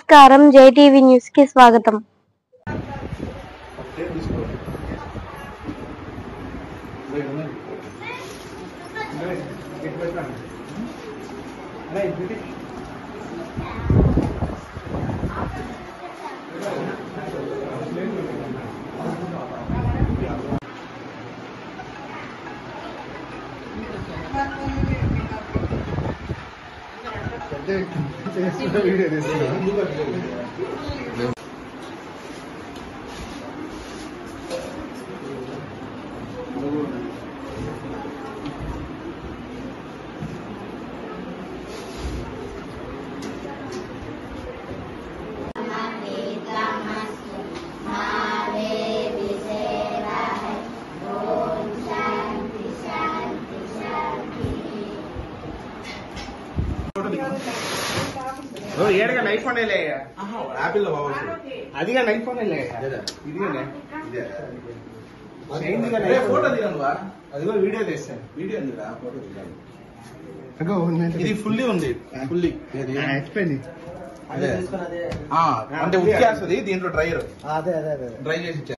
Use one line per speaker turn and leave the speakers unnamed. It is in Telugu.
నమస్కారం, జైటీవీ న్యూస్ కి స్వాగతం.
వీడియో తీస్తున్నా.
ఏడగా నైఫ్ అనేలే యాపిల్ లో బాబు అదిగా నైఫ్ అనేలే ఇదిగానే ఫోటో దిగాను అదిగో వీడియో తీస్తాను. వీడియో ఎందుకు ఫోటో దిగాను. ఇది ఫుల్లీ ఉంది. ఫుల్లీ అంటే ఉక్కేస్తుంది దీంట్లో డ్రైయర్ డ్రై చేసి